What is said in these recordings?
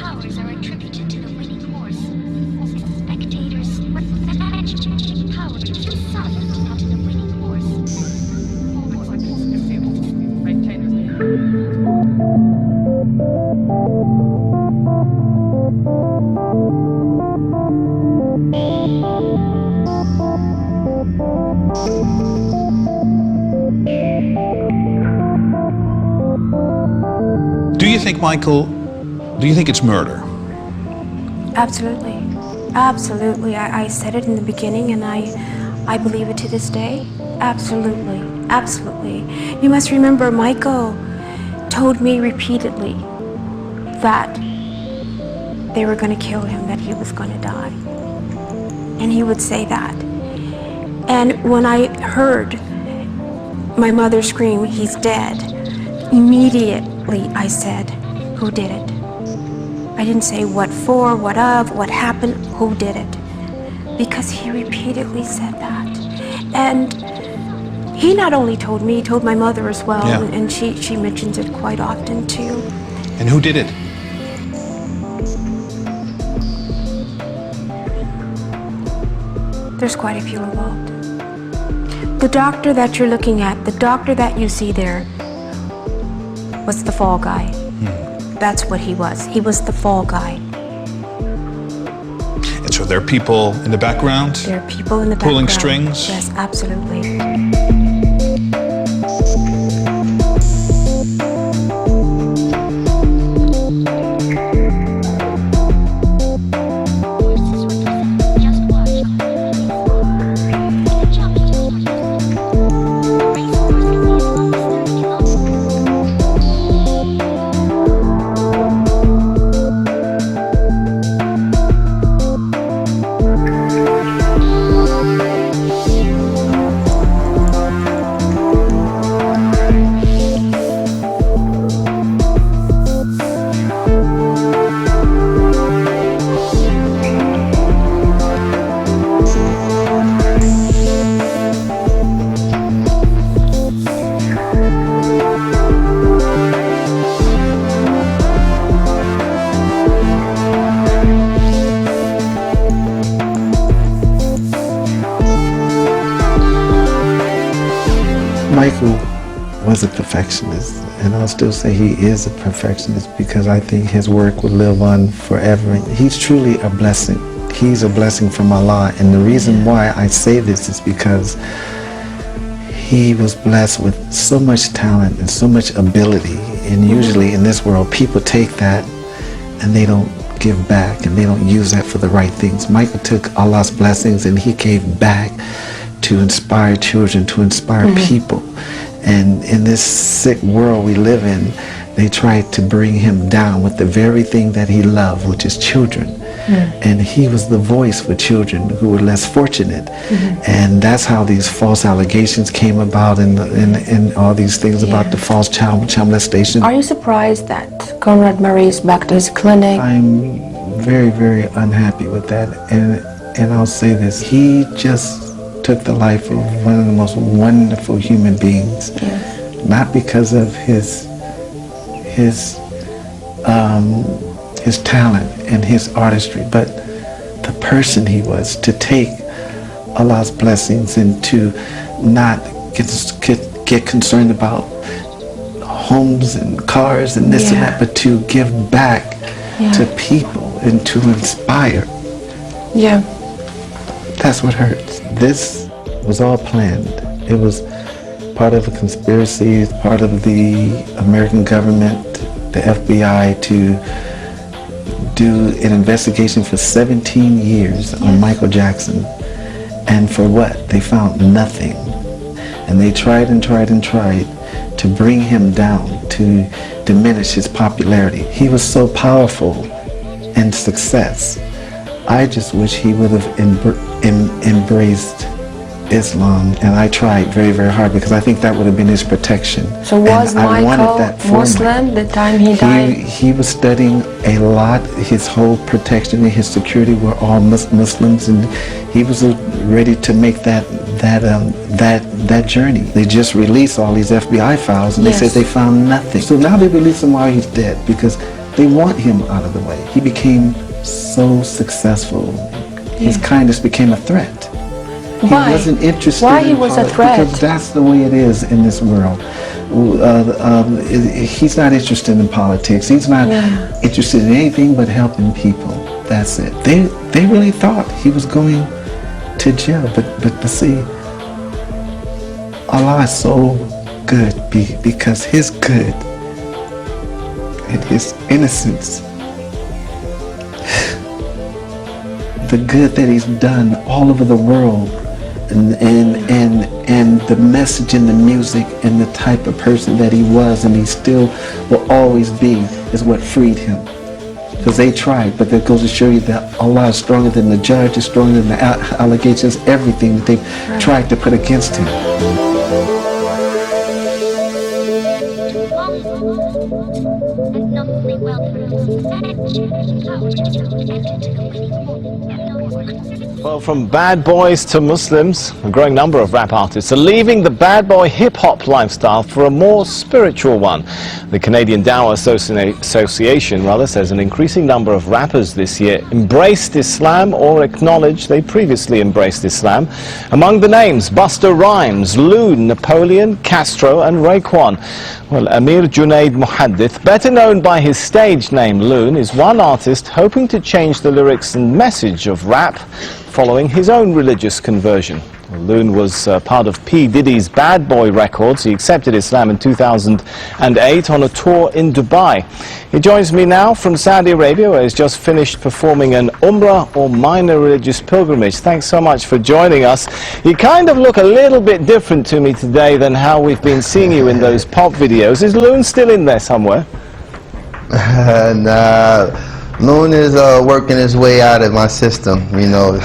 powers are attributed to the winning horse. Spectators powers assigned to the winning horse. Do you think, Michael, do you think it's murder? Absolutely. Absolutely. I said it in the beginning, and I believe it to this day. Absolutely. Absolutely. You must remember, Michael told me repeatedly that they were going to kill him, that he was going to die. And he would say that. And when I heard my mother scream, "He's dead," immediately I said, "Who did it?" I didn't say what for, what of, what happened, who did it. Because he repeatedly said that. And he not only told me, he told my mother as well, Yeah. and she mentions it quite often too. And who did it? There's quite a few involved. The doctor that you're looking at, the doctor that you see there, was the fall guy. That's what he was. He was the fall guy. And so there are people in the background? There are people in the Pulling background. strings? Yes, absolutely. Michael was a perfectionist, and I'll still say he is a perfectionist because I think his work will live on forever. He's truly a blessing. He's a blessing from Allah, and the reason why I say this is because he was blessed with so much talent and so much ability, and usually in this world people take that and they don't give back and they don't use that for the right things. Michael took Allah's blessings and he gave back to inspire children, to inspire people. And in this sick world we live in, they tried to bring him down with the very thing that he loved, which is children. And he was the voice for children who were less fortunate. And that's how these false allegations came about, and all these things about the false child molestation. Are you surprised that Conrad Murray is back to his clinic? I'm very, very unhappy with that. And I'll say this, he just took the life of one of the most wonderful human beings. Not because of his talent and his artistry, but the person he was, to take Allah's blessings and to not get concerned about homes and cars and this and that, but to give back to people and to inspire. That's what hurts. This was all planned. It was part of a conspiracy, part of the American government, the FBI, to do an investigation for 17 years on Michael Jackson. And for what? They found nothing. And they tried and tried and tried to bring him down, to diminish his popularity. He was so powerful and success. I just wish he would have embraced Islam, and I tried very, very hard because I think that would have been his protection. So was Michael Muslim the time he died? He was studying a lot. His whole protection and his security were all Muslims, and he was ready to make that journey. They just released all these FBI files, and they said they found nothing. So now they release him while he's dead because They want him out of the way. He became so successful. His kindness became a threat. Why? He wasn't interested Why in he was a politics, threat? because that's the way it is in this world. He's not interested in politics. He's not interested in anything but helping people. That's it. They really thought he was going to jail, but see, Allah is so good because His good and His innocence, the good that He's done all over the world, and the message in the music and the type of person that he was and he still will always be is what freed him. Because they tried, but that goes to show you that Allah is stronger than the judge, is stronger than the allegations, everything that they've tried to put against him. Well, from bad boys to Muslims, a growing number of rap artists are leaving the bad boy hip-hop lifestyle for a more spiritual one. The Canadian Dawah Association says an increasing number of rappers this year embraced Islam or acknowledged they previously embraced Islam. Among the names, Busta Rhymes, Loon, Napoleon, Castro and Raekwon. Well, Amir Junaid Muhaddith, better known by his stage name Loon, is one artist hoping to change the lyrics and message of rap following his own religious conversion. Loon was part of P. Diddy's Bad Boy Records. He accepted Islam in 2008 on a tour in Dubai. He joins me now from Saudi Arabia, where he's just finished performing an Umrah or minor religious pilgrimage. Thanks so much for joining us. You kind of look a little bit different to me today than how we've been seeing you in those pop videos. Is Loon still in there somewhere? Nah, Loon is working his way out of my system, you know.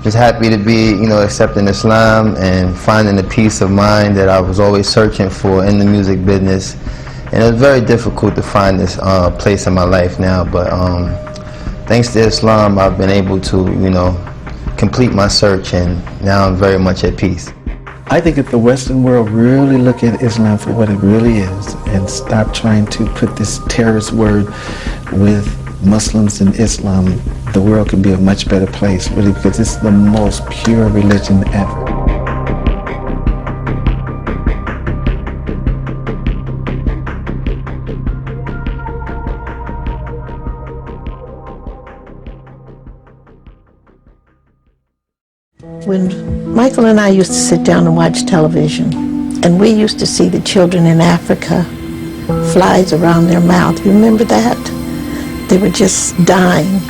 Just happy to be, you know, accepting Islam and finding the peace of mind that I was always searching for in the music business. And it was very difficult to find this place in my life now, but thanks to Islam, I've been able to, you know, complete my search, and now I'm very much at peace. I think if the Western world really look at Islam for what it really is and stop trying to put this terrorist word with Muslims and Islam, the world could be a much better place, really, because it's the most pure religion ever. When Michael and I used to sit down and watch television, and we used to see the children in Africa, flies around their mouth. You remember that? They were just dying.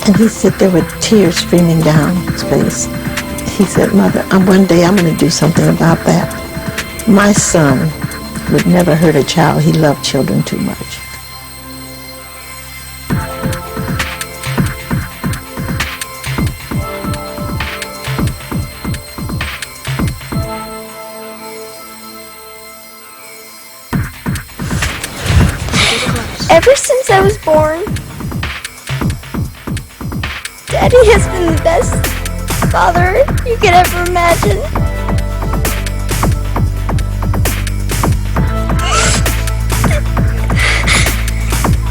And he said there were tears streaming down his face. He said, Mother, one day I'm going to do something about that. My son would never hurt a child. He loved children too much. Ever since I was born, Daddy has been the best father you could ever imagine.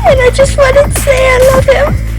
And I just wanted to say I love him.